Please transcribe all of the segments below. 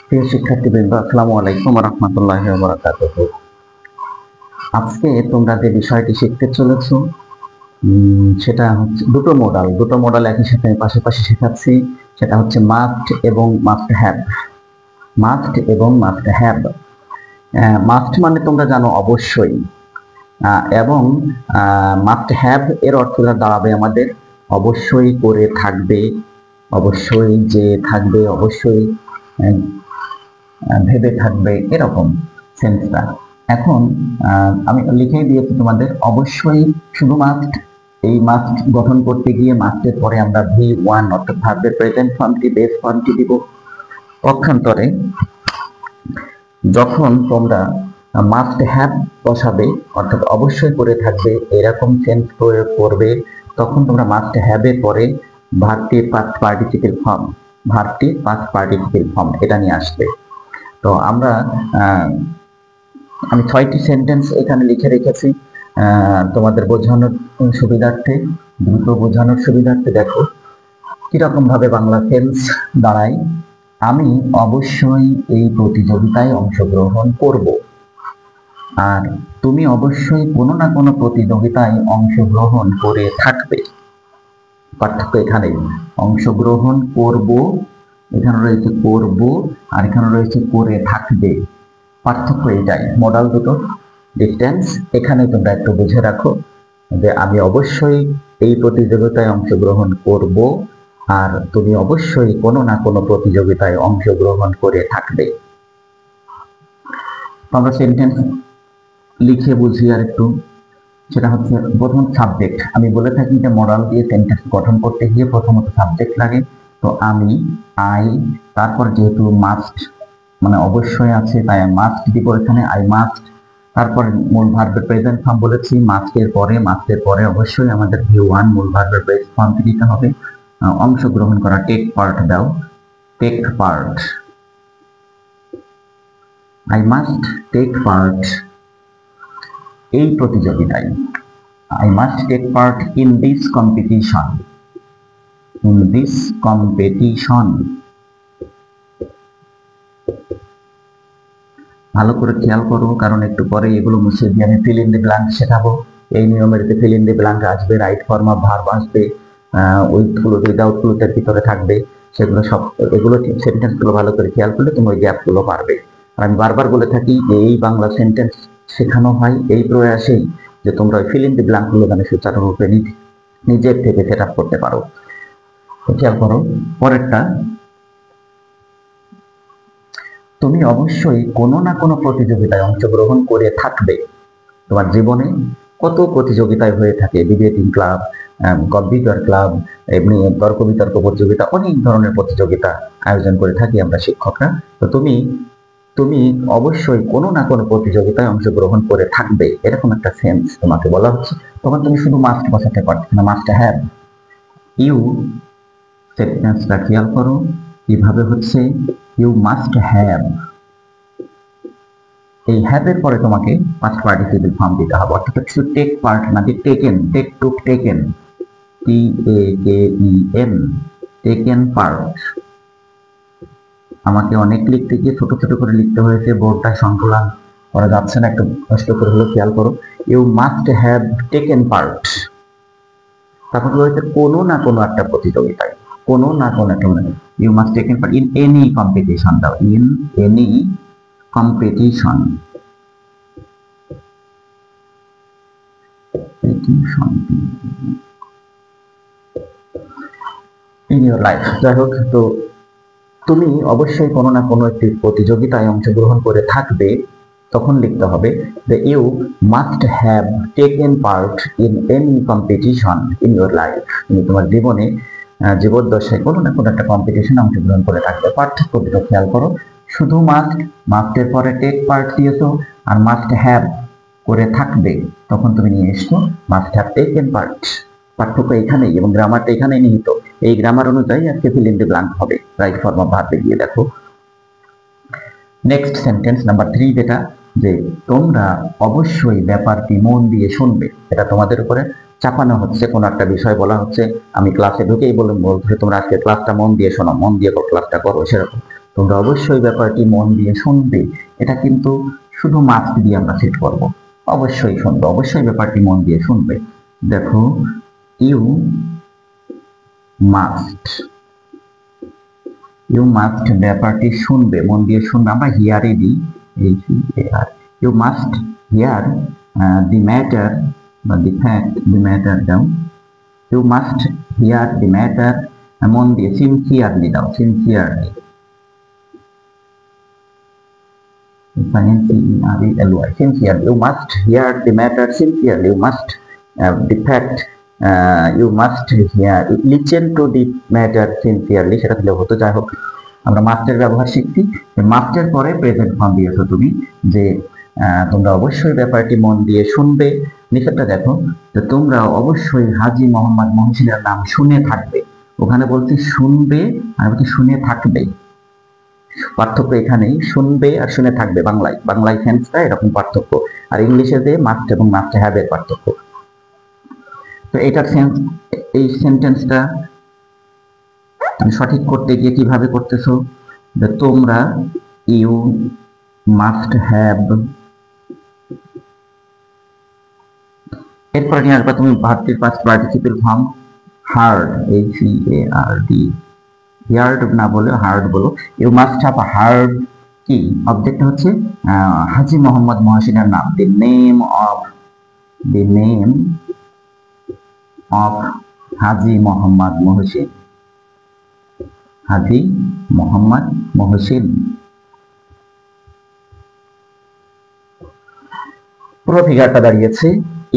প্রিয় শিক্ষার্থীবৃন্দ, আসসালামু আলাইকুম ওয়া রাহমাতুল্লাহি ওয়া বারাকাতুহু। আজকে তোমরা যে বিষয়টি শিখতে চলেছ সেটা হচ্ছে দুটো মডেল একই সাথে পাশাপাশি শেখাচ্ছি। সেটা হচ্ছে মাস্ট এবং মাস্ট হ্যাভ। মাস্ট এবং মাস্ট হ্যাভ। মাস্ট মানে তোমরা জানো অবশ্যই, এবং মাস্ট হ্যাভ এর অর্থটা দাঁড়াবে আমাদের অবশ্যই করে থাকবে, অবশ্যই যে থাকবে, অবশ্যই ভেবে থাকবে, এরকম সেন্সটা। এখন আমি লিখেই দিয়েছি তোমাদের অবশ্যই শুধু মাস্ট। এই মাস্ট গঠন করতে গিয়ে মাস্টের পরে আমরা V1 অর্থাৎ ভার্বের প্রেজেন্ট ফর্মটি বেস ফর্মটি দিব। পক্ষান্তরে যখন তোমরা মাস্ট হ্যাভ বসাবে অর্থাৎ অবশ্যই করে থাকবে এরকম সেন্স প্রয়োগ করবে, তখন তোমরা মাস্ট হ্যাভ এর পরে ভার্বটির পাস্ট পার্টিসিপল ফর্ম এটা নিয়ে আসবে। তো আমি 6টি সেন্টেন্স এখানে লিখে রেখেছি তোমাদের বোঝানোর সুবিধার্থে, দ্রুত বোঝানোর সুবিধার্থে। দেখো কিরকম ভাবে বাংলা সেন্স দাঁড়ায়। আমি অবশ্যই এই প্রতিযোগিতায় অংশগ্রহণ করব, আর তুমি অবশ্যই কোনো না কোনো প্রতিযোগিতায় অংশগ্রহণ করে থাকবে। পার্থক্য এখানে অংশগ্রহণ করব, এখানে রয়েছে করব, আর এখানে রয়েছে করে থাকবে। পার্থক্য এটাই, মডাল দুটো ডিস্টেন্স। এখানে তোমরা একটু বুঝে রাখো যে আমি অবশ্যই এই প্রতিযোগিতায় অংশগ্রহণ করব, আর তুমি অবশ্যই কোনো না কোনো প্রতিযোগিতায় অংশগ্রহণ করে থাকবে। আমরা সেন্টেন্স লিখে বুঝি আর একটু। সেটা হচ্ছে প্রথম সাবজেক্ট। আমি বলে থাকি যে মডাল দিয়ে সেন্টেন্স গঠন করতে গিয়ে প্রথমত সাবজেক্ট লাগে। তো আমি, আই, তারপর যেহেতু মাস্ট মানে অবশ্যই আছে তাই মাস্ট দিব এখানে, আই মাস্ট। তারপর মূল ভার্বের প্রেজেন্ট ফর্ম বলেছি, মাস্টের পরে অবশ্যই আমাদের V1 মূল ভার্বের প্রেজেন্ট ফর্ম দিতে হবে। অংশগ্রহণ করা, টেক পার্ট দাও, take part. I must take part এই প্রতিযোগিতায়। I must take part in this competition. In this competition. ভালো করে খেয়াল করো, কারণ একটু পরে এগুলো মুছে দিয়ে আমি ফিল ইন দি ব্ল্যাঙ্ক শেখাবো। এই নিয়মের ফিল ইন দি ব্ল্যাঙ্ক আসবে, রাইট ফর্ম অফ ভার্ব আসবে, উইথগুলো উইদাউটগুলোর ভিতরে থাকবে। সেগুলো সব, এগুলো সেন্টেন্সগুলো ভালো করে খেয়াল করলে তুমি ওই গ্যাপগুলো পারবে। আর আমি বারবার বলে থাকি যে এই বাংলা সেন্টেন্স শেখানো হয় এই প্রয়াসেই যে তোমরা ফিল ইন দি ব্ল্যাঙ্ক গুলো মানে সুচারুরূপে নিজের থেকে সেট আপ করতে পারো। খেয়াল করো পরেরটা, তুমি অবশ্যই কোনো না কোনো প্রতিযোগিতায় অংশগ্রহণ করে থাকবে। তোমার জীবনে কত প্রতিযোগিতায় হয়ে থাকে, ডিবেটিং ক্লাব, কম্পিউটার ক্লাব, এমনি তর্ক বিতর্ক প্রতিযোগিতা, অনেক ধরনের প্রতিযোগিতা আয়োজন করে থাকি আমরা শিক্ষকরা। তো তুমি অবশ্যই কোনো না কোনো প্রতিযোগিতায় অংশগ্রহণ করে থাকবে, এরকম একটা সেন্স তোমাকে বলা হচ্ছে। তখন তুমি শুধু মাস্ট বসাতে পারছো না, মাস্ট হ্যাভ। ইউ সেন্টেন্সটা খেয়াল করো কিভাবে হচ্ছে, ইউ মাস্ট হ্যাভ। এই হ্যাভ এর পরে তোমাকে পাস্ট পার্টিসিপল ফর্ম দিতে হবে, অর্থাৎ কিছু টেক পার্ট না দিয়ে taken, take took taken, TAKEN, taken part. আমাকে অনেক লিখতে গিয়ে ছোট ছোট করে লিখতে হয়েছে, বোর্ডটা সংকলন করা যাচ্ছে না, একটু কষ্ট করে হলো খেয়াল করো। You must have taken part. তারপর রয়েছে কোনো না কোনো একটা প্রতিযোগিতায়, কোনো না কোনো একটা, you must taken part in any competition দাও, in any competition. In your life. যাই হোক, তো তুমি অবশ্যই কোনো না কোনো একটি প্রতিযোগিতায় অংশগ্রহণ করে থাকবে, তখন লিখতে হবে যে you must have taken part in any competition in your life. তুমি তোমার জীবনে জীবদ্দশায় কোনো না কোনো একটা কম্পিটিশনে অংশগ্রহণ করে থাকবে। পার্থক্য দুটো খেয়াল করো, শুধু মাস্টের পরে টেক পার্ট দিয়েছো, আর মাস্ট হ্যাভ করে থাকবে তখন তুমি নিয়ে এসছো মাস্ট হ্যাভ টেকেন পার্ট। পার্থক্য এখানেই, এবং গ্রামারটা এখানেই নিহিত। এই গ্রামার অনুযায়ী আজকে ফিল ইন দি ব্ল্যাঙ্ক হবে, রাইট ফর্ম অফ ভার্বে গিয়ে দেখো। নেক্সট সেন্টেন্স নাম্বার 3, যেটা যে তোমরা অবশ্যই ব্যাপারটি মন দিয়ে শুনবে। এটা তোমাদের উপরে চাপানো হচ্ছে, কোনো একটা বিষয় বলা হচ্ছে, আমি ক্লাসে ঢুকেই বলতে তোমরা আজকে ক্লাসটা মন দিয়ে শোনো, মন দিয়ে ক্লাসটা করো, সেরকম তোমরা অবশ্যই ব্যাপারটি মন দিয়ে শুনবে। এটা কিন্তু শুধু মাস্ট দিয়ে আমরা সেট করব, অবশ্যই শুনবে, অবশ্যই ব্যাপারটি মন দিয়ে শুনবে। দেখো, ইউ মাস্ট, ইউ মাস্ট ব্যাপারটি শুনবে, মন দিয়ে শুনবে, আমরা হিয়ারে দিই, you must hear the matter বা দি ফ্যাক্ট, দি ম্যাটার দাও, you must hear the matter, মন দিয়ে সিনসিয়ারলি দাও, sincerely, sincerely, you must hear the matter sincerely, you must the fact, you must hear, listen to the matter sincerely, সেটা দিলে হতো। যাই হোক, আমরা মাস্টের ব্যবহার শিখছি, মাস্টের পরে প্রেজেন্ট ফর্ম দিয়েছো তুমি, যে তোমরা অবশ্যই ব্যাপারটি মন দিয়ে শুনবে। নিচেরটা দেখো, যে তোমরা অবশ্যই হাজী মোহাম্মদ মহসিনের নাম শুনে থাকবে, ওখানে বলছি শুনবে আর বলছি শুনে থাকবে, পার্থক্য এখানেই, শুনবে আর শুনে থাকবে। বাংলায় সেন্সটা এরকম পার্থক্য, আর ইংলিশে যে মাস্ট এবং মাস্ট হ্যাভ এর পার্থক্য। তো এটার সেন্স, এই সেন্টেন্সটা তুমি সঠিক করতে গিয়ে কিভাবে করতেছো, যে তোমরা ইউ মাস্ট হ্যাভ, এরপরে নিয়ে আসবা তুমি ভার্বটির past participle form heard, HEARD, heard না বলে হার্ড বলো। ইউ মাস্ট হ্যাভ হার্ড, কি অবজেক্ট হচ্ছে হাজী মোহাম্মদ মহসিনের নাম, the name of Haji Mohammad Mohsin, Haji Mohammad Mohsin. পুরো ফিগারটা দাঁড়িয়েছে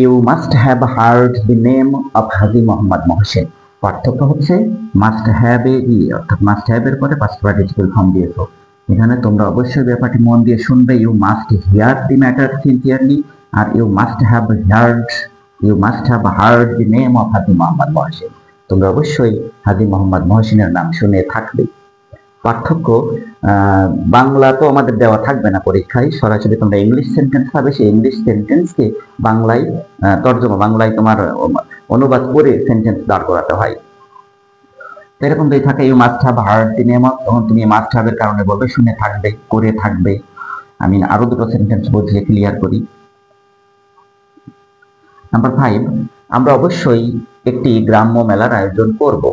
you must have heard the name of Haji Mohammad Mohsin. পার্থক্য হচ্ছে মাস্ট হ্যাভ এ ই, অর্থাৎ মাস্ট হ্যাভ এর পরে পাস্ট পার্টিসিপল ফর্ম দিয়েছো। এখানে তোমরা অবশ্যই ব্যাপারটি মন দিয়ে শুনবে, you must hear the matter sincerely, আর you must have heard the name of Haji Mohammad Mohsin, তোমরা অবশ্যই হাজী মোহাম্মদ মহসিনের নাম শুনে থাকবে। পার্থক্য, বাংলা তো আমাদের দেওয়া থাকবে না পরীক্ষায়, সরাসরি তোমরা ইংলিশ সেন্টেন্স পাবে, সেই ইংলিশ সেন্টেন্সকে বাংলায় তর্জমা, বাংলায় তোমার অনুবাদ করে সেন্টেন্স দাঁড় করাতে হয়। এরকম যদি থাকে you must have heard the name of, তখন তুমি মাস্ট হ্যাভ এর কারণে বলবে শুনে থাকবে, করে থাকবে। আমি আরো দুটো সেন্টেন্স বুঝিয়ে ক্লিয়ার করি। নাম্বার 5, আমরা অবশ্যই একটি গ্রাম্য মেলার আয়োজন করব,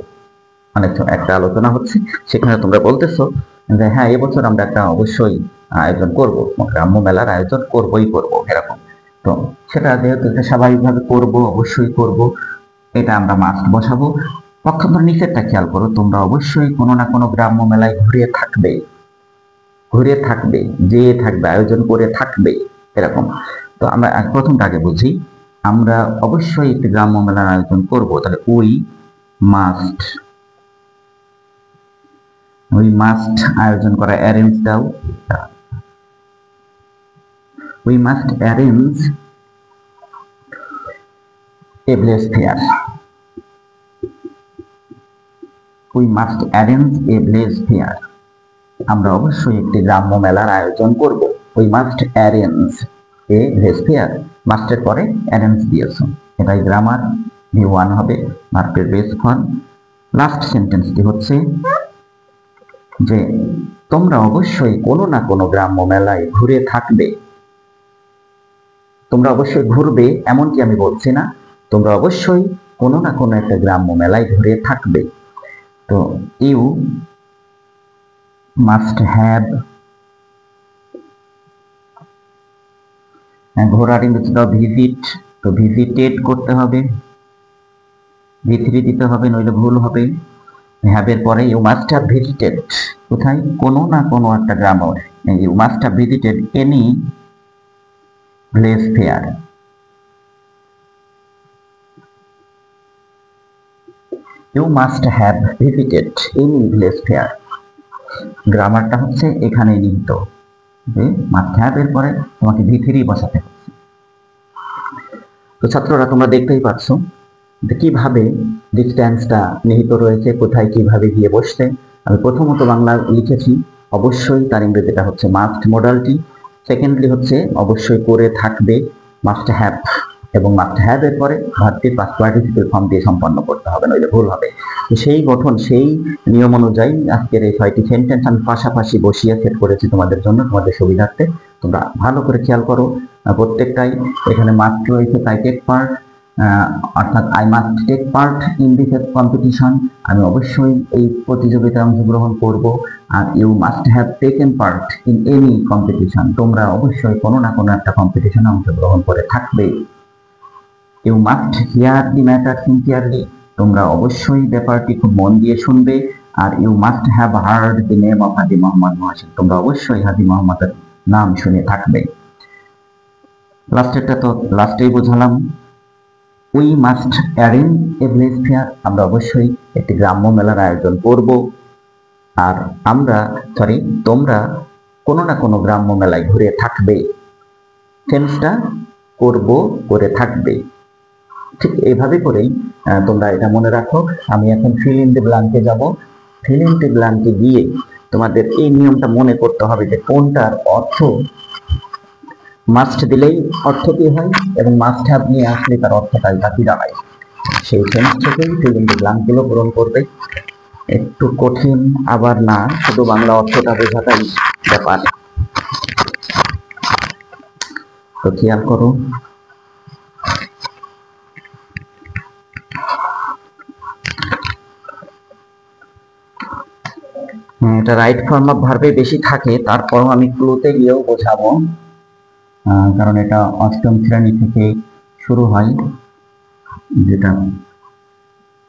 মানে একটা আলোচনা হচ্ছে, সেখানে তোমরা বলতেছো যে হ্যাঁ এবছর আমরা একটা অবশ্যই আয়োজন করব, গ্রাম্য মেলার আয়োজন করবই করব, এরকম। তো সেটা যেহেতু স্বাভাবিকভাবে করব, অবশ্যই করব, এটা আমরা মাস্ট বসাবো। পক্ষান্তর নিচেরটা খেয়াল করো, তোমরা অবশ্যই কোনো না কোনো গ্রাম্য মেলায় ঘুরে থাকবে, যেয়ে থাকবে, আয়োজন করে থাকবে, এরকম। তো আমরা প্রথমটা আগে বুঝি, আমরা অবশ্যই একটি গ্রাম্য মেলার আয়োজন করব, তাহলে উই মাস্ট আয়োজন করা, অ্যারেঞ্জ দাও, we must arrange a village fair, we must arrange a village fair, আমরা অবশ্যই একটি গ্রাম্য মেলার আয়োজন করব। We must arrange a village fair, মাস্টের পরে অ্যারেঞ্জ দিয়েছো, এটাই গ্রামার, V1 হবে ভার্বের বেস ফর্ম। লাস্ট সেন্টেন্সটি হচ্ছে যে তোমরা অবশ্যই কোনো না কোনো গ্রাম্য মেলায় ঘুরে থাকবে, তোমরা অবশ্যই ঘুরবে এমনকি আমি বলছি না, তোমরা অবশ্যই কোনো না কোনো একটা গ্রাম্য মেলায় ঘুরে থাকবে। তো ইউ মাস্ট হ্যাভ, ঘোরার ইংরেজি দাও ভিজিট, তো ভিজিটেড করতে হবে, V3 দিতে হবে, নইলে ভুল হবে। হ্যাভের পরে ইউ মাস্ট হ্যাভ ভিজিটেড, কোথায়, কোনো না কোনো একটা গ্রাম, you must have visited any village fair, you must have visited any village fair, গ্রামারটা হচ্ছে এখানে নিহিত, যে মাস্ট হ্যাভ এর পরে তোমাকে V3 বসাতে হচ্ছে। তো ছাত্ররা তোমরা দেখতেই পাচ্ছ কিভাবে ডিস্টেন্সটা নিহিত রয়েছে, কোথায় কিভাবে গিয়ে বসছে। আমি প্রথমত বাংলা লিখেছি, অবশ্যই তার ইংরেজিটা হচ্ছে মাস্ট মডালটি, সেকেন্ডলি হচ্ছে অবশ্যই করে থাকবে, মাস্ট হ্যাভ এবং মাস্ট হ্যাভ এর পরে ভার্বটির পাস্ট পার্টিসিপল ফর্ম দিয়ে সম্পন্ন করতে হবে, নইলে ভুল হবে। সেই গঠন, সেই নিয়ম অনুযায়ী আজকের এই 6টি সেন্টেন্স আমি পাশাপাশি বসিয়ে সেট করেছি তোমাদের জন্য, তোমাদের সুবিধার্থে। তোমরা ভালো করে খেয়াল করো, প্রত্যেকটাই এখানে মাস্ট রয়েছে, তাই টেক পার্ট, অর্থাৎ I must take part in this competition, আমি অবশ্যই এই প্রতিযোগিতায় অংশগ্রহণ করব। আর you must have taken part in any competition, তোমরা অবশ্যই কোনো না কোনো একটা কম্পিটিশনে অংশগ্রহণ করে থাকবে। You must hear the matter sincerely, তোমরা অবশ্যই ব্যাপারটি খুব মন দিয়ে শুনবে। আর you must have heard the name of Hadi Mohammad Mohsin, তোমরা অবশ্যই হাদি মোহাম্মদের নাম শুনে থাকবে। লাস্টেরটা তো লাস্টেই বোঝালাম। We must arrange a village fair, আমরা অবশ্যই একটি গ্রাম্য মেলার আয়োজন করব। আর তোমরা কোনো না কোনো গ্রাম্য মেলায় ঘুরে থাকবে, টেন্সটা করব, করে থাকবে। ঠিক এইভাবে করেই তোমরা এটা মনে রাখো। আমি এখন ফিল ইন দ্য ব্ল্যাঙ্কে যাব। ফিল ইন দ্য ব্ল্যাঙ্কে গিয়ে তোমাদের এই নিয়মটা মনে করতে হবে যে কোনটার অর্থ মাস্ট দিলেই অর্থ কি হয় এবং মাস্ট হ্যাভ নিয়ে আসলে তার অর্থটা কি দাঁড়ায়। সেই সেন্স থেকেই ফিল ইন দ্য ব্ল্যাঙ্কগুলো পূরণ করবে। একটু কঠিন আবার না, শুধু বাংলা অর্থটা বোঝাটাই ব্যাপার। তো খেয়াল করো, এটা রাইট ফর্ম অফ ভার্বে বেশি থাকে, তারপরও আমি ক্লুতে গিয়েও বোঝাবো, কারণ এটা অষ্টম শ্রেণী থেকে শুরু হয়, যেটা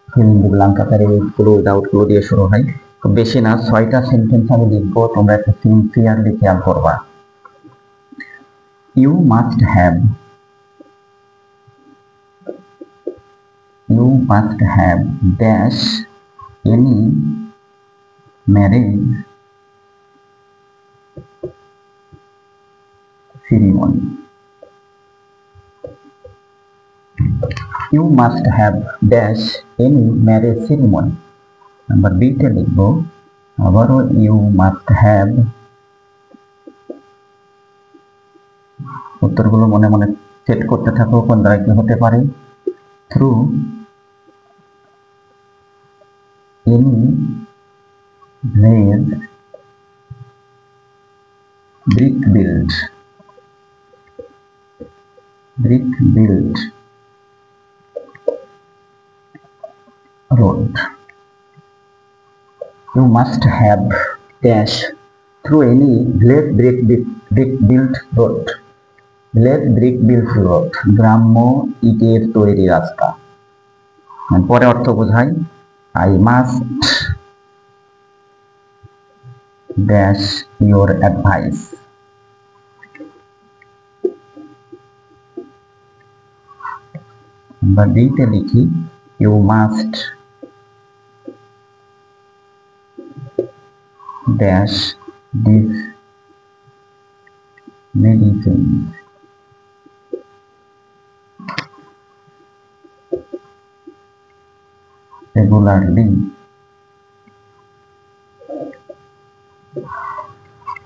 ফিল ইন দ্য ব্ল্যাঙ্ক আকারে ক্লু উইদাউট ক্লু দিয়ে শুরু হয়। খুব বেশি না, 6টা সেন্টেন্স আমি লিখবো, তোমরা একটা সিনসিয়ারলি খেয়াল করবা। You must have, you must have dash any marriage ceremony. You must have dash any marriage ceremony. Number B তে লিখবো আবারও you must have, উত্তরগুলো মনে মনে সেট করতে থাকো কোন দ্বারা কি হতে পারে। through any village brick built road. You must have dash through any village brick built road. Village brick built road, গ্রাম্য ইটের তৈরি রাস্তা। পরে অর্থ বোঝাই, I must dash your advice. Number D তে লিখি you must dash this medicine regularly.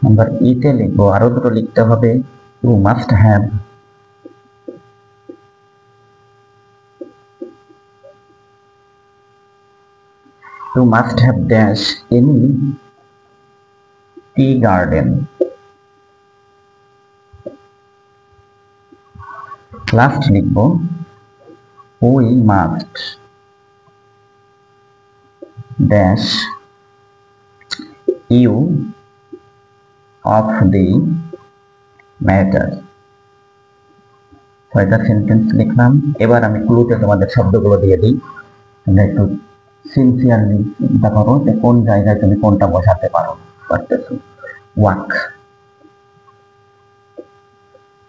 Number E তে লিখবো, আরো দুটো লিখতে হবে, you must have dash any tea garden. Last লিখবো we must dash you of the matter. 6টা সেন্টেন্স লিখলাম। এবার আমি ক্লুতে তোমাদের শব্দগুলো দিয়ে দিই, তোমরা একটু সিনসিয়ারলি চিন্তা করো যে কোন জায়গায় তুমি কোনটা বসাতে পারতেছো। ওয়াক,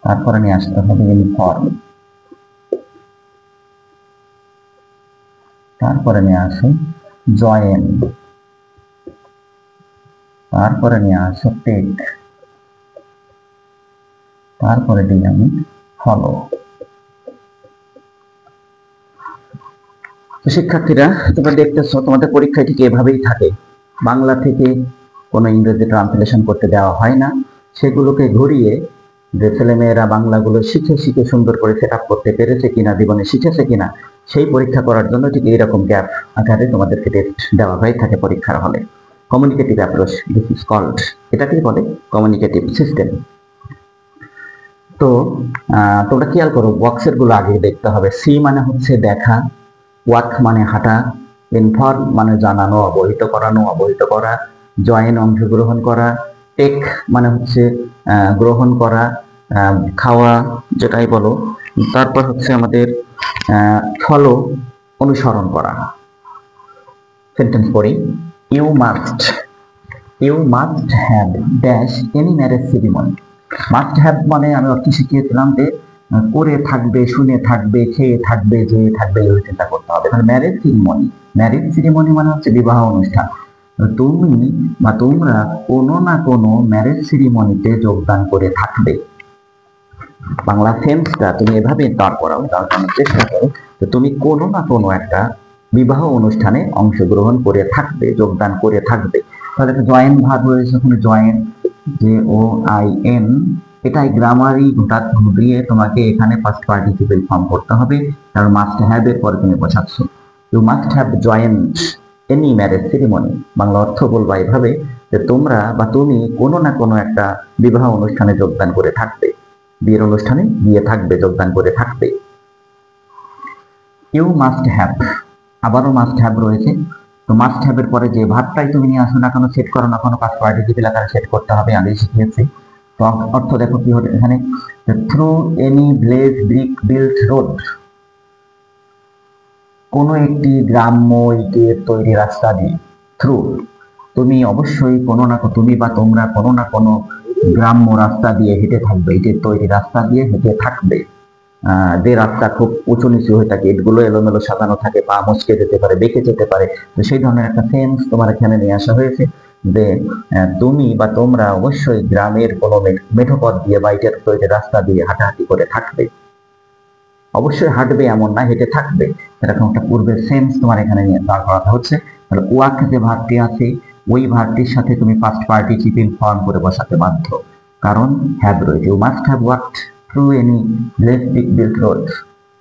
তারপরে নিয়ে আসতে হবে ইউনিফর্ম, তারপরে নিয়ে আসো জয়েন, তারপরে নিয়ে আসো টেক, তারপরে দিই আমি ফলো। তো শিক্ষার্থীরা, তোমরা দেখতেছো তোমাদের পরীক্ষায় ঠিক এভাবেই থাকে, বাংলা থেকে কোনো ইংরেজি ট্রান্সলেশন করতে দেওয়া হয় না, সেগুলোকে ঘুরিয়ে যে ছেলেমেয়েরা বাংলাগুলো শিখে শিখে সুন্দর করে সেট আপ করতে পেরেছে কিনা, জীবনে শিখেছে কিনা, সেই পরীক্ষা করার জন্য ঠিক এইরকম গ্যাপ আকারে তোমাদেরকে টেস্ট দেওয়া হয়ে থাকে পরীক্ষার হলে। Communicative approach, this is called, এটাকেই বলে কমিউনিকেটিভ সিস্টেম। তো তোমরা খেয়াল করো, বক্সের গুলো আগে দেখতে হবে। সি মানে হচ্ছে দেখা, ওয়াক মানে হাঁটা, ইনফর্ম মানে জানানো, অবহিত করানো, অবহিত করা, জয়েন অংশগ্রহণ করা, টেক মানে হচ্ছে গ্রহণ করা, খাওয়া যেটাই বলো, তারপর হচ্ছে আমাদের ফলো অনুসরণ করা। সেন্টেন্স পড়ি। You must have dash any marriage ceremony. Must have মানে আমি অর্থ শিখিয়েছিলাম যে করে থাকবে, শুনে থাকবে, খেয়ে থাকবে, যেয়ে থাকবে, এই চিন্তা করতে হবে। তাহলে ম্যারেজ সেরিমনি মানে হচ্ছে বিবাহ অনুষ্ঠান। তুমি বা তোমরা কোনো না কোনো ম্যারেজ সেরিমনিতে যোগদান করে থাকবে। বাংলা সেন্সটা তুমি এভাবে দাঁড় করাও, দাঁড় করানোর চেষ্টা করো যে তুমি কোনো না কোনো একটা বিবাহ অনুষ্ঠানে অংশগ্রহণ করে থাকবে, যোগদান করে থাকবে। তাহলে একটা জয়েন ভার্ব রয়েছে ওখানে, জয়েন, JOIN, এটাই গ্রামারই দিয়ে তোমাকে এখানে ফার্স্ট পার্টিসিপেল ফর্ম করতে হবে, কারণ মাস্ট হ্যাভ এর পরে তুমি বোঝাচ্ছ। You must have joined any marriage ceremony. Bangla অর্থ বলবা এভাবে যে তোমরা বা তুমি কোনো না কোনো একটা বিবাহ অনুষ্ঠানে যোগদান করে থাকবে, বিয়ের অনুষ্ঠানে গিয়ে থাকবে, যোগদান করে থাকবে। ইউ মাস্ট হ্যাভ, আবারও মাস্ট হ্যাভ রয়েছে। তো মাস্ট হ্যাভ এর পরে যে ভার্বটাই তুমি নিয়ে আসো না কেন, সেট করো না কেন, পাস্ট পার্টিসিপেল আকারে সেট করতে হবে, আগে শিখিয়েছি। তো অর্থ দেখো কি হলো এখানে, through any blaze brick built road, কোন একটি গ্রাম্য ইটের তৈরি রাস্তা দিয়ে। থ্রু, তুমি অবশ্যই কোনো না তুমি বা তোমরা কোনো না কোনো গ্রাম্য রাস্তা দিয়ে হেঁটে থাকবে, ইটের তৈরি রাস্তা দিয়ে হেঁটে থাকবে। যে রাস্তা খুব উঁচু নিচু হয়ে থাকে, ইটগুলো এলোমেলো সাজানো থাকে, পা মুচকে যেতে পারে, বেঁকে যেতে পারে, তো সেই ধরনের একটা সেন্স তোমার এখানে নিয়ে আসা হয়েছে যে তুমি বা তোমরা অবশ্যই গ্রামের কোনো মেঠো পথ দিয়ে বা ইটের তৈরি রাস্তা দিয়ে হাঁটাহাঁটি করে থাকবে। অবশ্যই হাঁটবে এমন না, হেঁটে থাকবে, এরকম একটা পূর্বের সেন্স তোমার এখানে নিয়ে দাঁড় করাতে হচ্ছে। তাহলে ওয়াক যে ভার্বটি আছে, ওই ভার্বটির সাথে তুমি ফার্স্ট পার্টিসিপেল ফর্ম করে বসাতে বাধ্য, কারণ হ্যাভ রয়েছে। You must have walked through any blaze brick built road,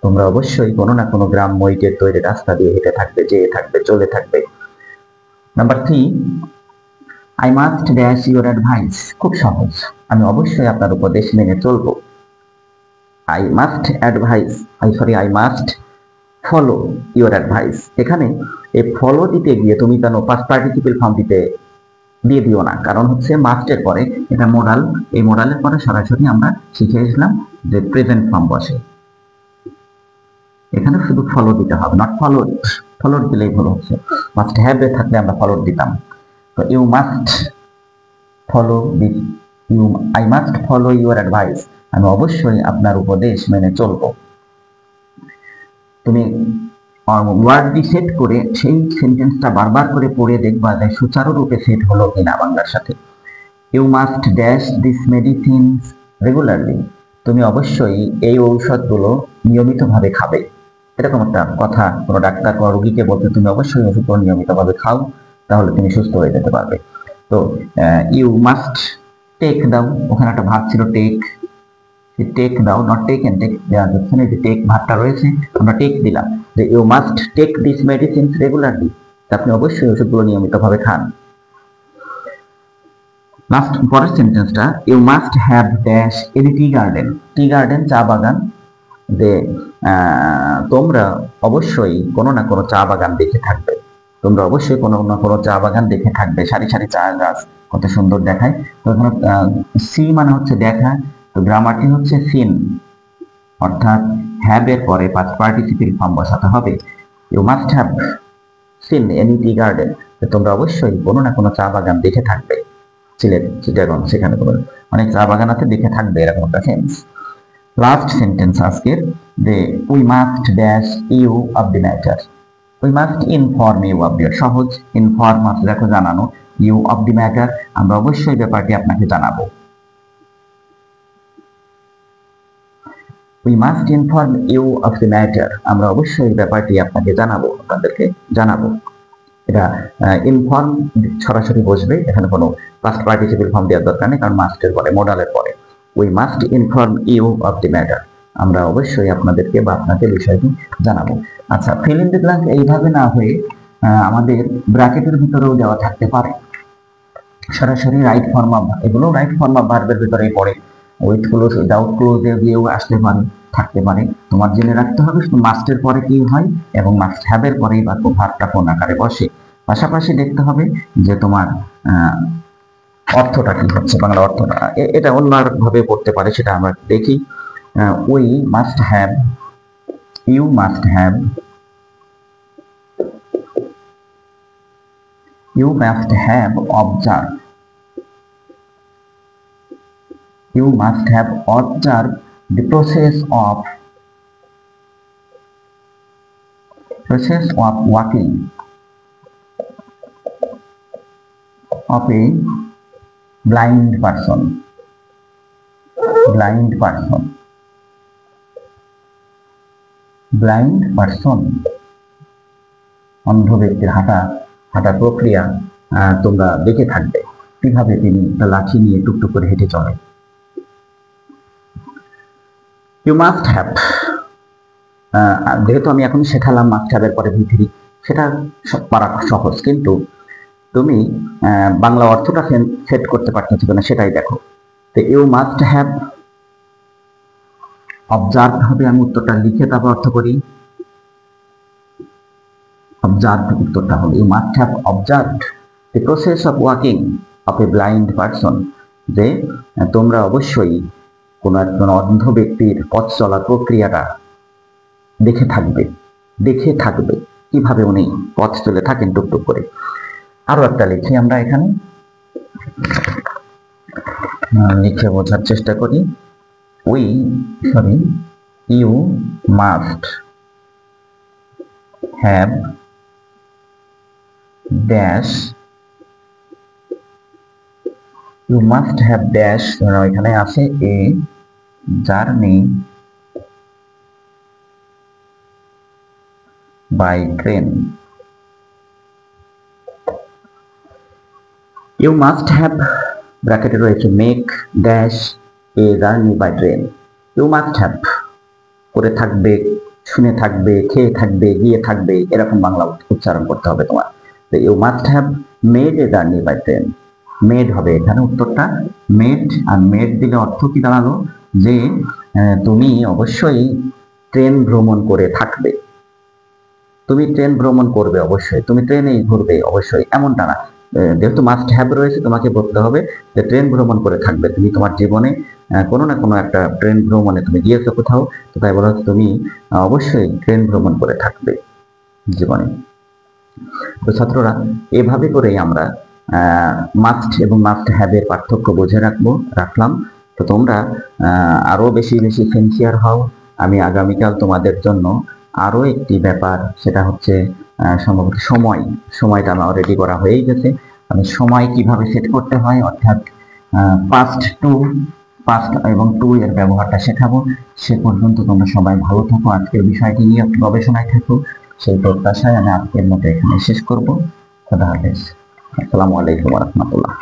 তোমরা অবশ্যই কোনো না কোনো গ্রাম ইটের তৈরি রাস্তা দিয়ে হেঁটে থাকবে, যেয়ে থাকবে, চলে থাকবে। Number 3, I must dash your advice. খুব সহজ, আমি অবশ্যই আপনার উপদেশ মেনে চলবো। I must follow your advice। এখানে এই ফলো দিতে গিয়ে তুমি কেন পাস্ট পার্টিসিপেল ফর্ম দিয়ে দিও না, কারণ হচ্ছে মাস্টের পরে এটা মোডাল, এই মোডালের পরে সরাসরি আমরা শিখে এসলাম যে প্রেজেন্ট ফর্ম বসে, এখানে শুধু ফলো দিতে হবে, নট ফলোড দিলেই ভুল হচ্ছে। মাস্ট হ্যাভ এ থাকলে আমরা ফলোড দিতাম। তো you must follow this, I must follow your advice, আমি অবশ্যই আপনার উপদেশ মেনে চলবো। তুমি ওয়ার্ডটি সেট করে সেই সেন্টেন্সটা বারবার করে পড়ে দেখবা যে সুচারুরূপে সেট হলো কিনা বাংলার সাথে। You must dash this medicines regularly, তুমি অবশ্যই এই ঔষধগুলো নিয়মিতভাবে খাবে। এরকম একটা কথা কোনো ডাক্তার কোনো রোগীকে বলতে, তুমি অবশ্যই ওষুধগুলো নিয়মিতভাবে খাও, তাহলে তুমি সুস্থ হয়ে যেতে পারবে। তো ইউ মাস্ট টেক দাও, ওখানে একটা ভাব ছিল টেক, টেক দাও, নট টেক এন্ড টেক, যেখানে যে টেক ভাবটা রয়েছে আমরা টেক দিলাম, যে you must take this medicines regularly, আপনি অবশ্যই ওষুধগুলো নিয়মিতভাবে খান। লাস্ট পরের সেন্টেন্সটা, you must have dash any tea garden. Tea garden চা বাগান, যে তোমরা অবশ্যই কোনো না কোনো চা বাগান দেখে থাকবে, তোমরা অবশ্যই কোনো না কোনো চা বাগান দেখে থাকবে, সারি সারি চা গাছ কত সুন্দর দেখায়। তো এখানে সি মানে হচ্ছে দেখা, তো গ্রামারটি হচ্ছে সিন, অর্থাৎ হ্যাভ এর পরে পাস্ট পার্টিসিপেল ফর্ম বসাতে হবে। You must have seen any tea garden, তোমরা অবশ্যই কোনো না কোনো চা বাগান দেখে থাকবে, সিলেট, চিটাগং, সেখানে তোমার অনেক চা বাগান আছে, দেখে থাকবে, এরকম একটা সেন্স। লাস্ট সেন্টেন্স আজকের, যে we must dash you of the matter, we must inform you of the, সহজ, ইনফর্ম আছে দেখো জানানো, ইউ অফ দি ম্যাটার, আমরা অবশ্যই ব্যাপারটি আপনাকে জানাবো। We must inform you of the matter, আমরা অবশ্যই ব্যাপারটি আপনাকে জানাবো, আপনাদেরকে জানাবো। এটা ইনফর্ম সরাসরি বসবে, এখানে কোনো পাস্ট পার্টিসিপেল ফর্ম দেওয়ার দরকার নেই, কারণ মাস্টের পরে, মোডালের পরে। We must inform you of the matter. আমরা অবশ্যই আপনাদেরকে বা আপনাকে বিষয়টি জানাবো। আচ্ছা, ফিল ইন দি ব্ল্যাঙ্ক এইভাবে না হয়ে আমাদের ব্র্যাকেটের ভিতরেও দেওয়া থাকতে পারে। সরাসরি রাইট ফর্ম অফ, এগুলো রাইট ফর্ম অফ ভার্বের ভিতরেই পড়ে। উইথ ক্লোজ, উইদাউট ক্লোজে গিয়েও আসতে পারে, থাকতে পারে। তোমার জেনে রাখতে হবে শুধু মাস্টের পরে কি হয় এবং মাস্ট হ্যাভের পরেই বা ভার্বটা কোন আকারে বসে। পাশাপাশি দেখতে হবে যে তোমার অর্থটা কি হচ্ছে, বাংলা অর্থটা। এটা অন্য ভাবে পড়তে পারে, সেটা আমরা দেখি। We must have, you must have, you must have observed, you must have observed the process of walking of a blind person, blind person, blind person, অন্ধ ব্যক্তির হাঁটা প্রক্রিয়া তোমরা দেখে থাকবে, কিভাবে তিনি লাঠি নিয়ে টুকটুক করে হেঁটে চলে। ইউ মাস্ট হ্যাভ, যেহেতু আমি এখন শেখালাম মাস্ট হ্যাভের পরে ভিতরি, সেটা পারা সহজ, কিন্তু তুমি বাংলা অর্থটা সেট করতে পারতেছো কিনা সেটাই দেখো। তো ইউ মাস্ট হ্যাভ অবজার্ভ হবে, আমি উত্তরটা লিখে তারপর অর্থ করি। অবজার্ভ উত্তরটা হলো you must have observed the process of walking of a blind person, যে তোমরা অবশ্যই কোন একজন অন্ধ ব্যক্তির পথ চলার প্রক্রিয়াটা দেখে থাকবে কিভাবে উনি পথ চলে থাকেন টুকটুক করে। আরো একটা লিখি আমরা এখানে, লিখে বোঝার চেষ্টা করি। You must have dash, you must have dash, এখানে আছে a journey by train. You must have, ব্র্যাকেটে রয়েছে make dash a journey by train. You must have করে থাকবে, শুনে থাকবে, খেয়ে থাকবে, গিয়ে থাকবে, এরকম বাংলা উচ্চারণ করতে হবে তোমার। তো you must have made a journey by train, made হবে এখানে উত্তরটা মেড, আর মেড দিলে অর্থ কি দাঁড়ালো, যে তুমি অবশ্যই ট্রেন ভ্রমণ করে থাকবে, তুমি ট্রেন ভ্রমণ করবে অবশ্যই, তুমি ট্রেনেই ঘুরবে অবশ্যই, এমনটা না। যেহেতু মাস্ট হ্যাভ রয়েছে, তোমাকে বলতে হবে যে ট্রেন ভ্রমণ করে থাকবে, তুমি তোমার জীবনে কোনো না কোনো একটা ট্রেন ভ্রমণে তুমি গিয়েছো কোথাও, তো তাই বলা হচ্ছে তুমি অবশ্যই ট্রেন ভ্রমণ করে থাকবে জীবনে। তো ছাত্ররা, এভাবে করেই আমরা মাস্ট এবং মাস্ট হ্যাভ এর পার্থক্য বুঝে রাখলাম। তো তোমরা আরো বেশি বেশি সিনসিয়ার হও। আমি আগামীকাল তোমাদের জন্য আরো একটি ব্যাপার, সেটা হচ্ছে সম্ভবত সময়টা আমার রেডি করা হয়েই গেছে। আমি সময় কিভাবে সেট করতে হয়, অর্থাৎ পাস্ট এবং টু এর ব্যবহারটা শেখাবো। সে পর্যন্ত তোমরা সবাই ভালো থাকো, আজকের বিষয়টি নিয়ে গবেষণায় থাকো, সেই প্রত্যাশায় আমি আজকের মতো এখানে শেষ করব। খোদা হাফেজ। আসসালামু আলাইকুম ওয়া রাহমাতুল্লাহ।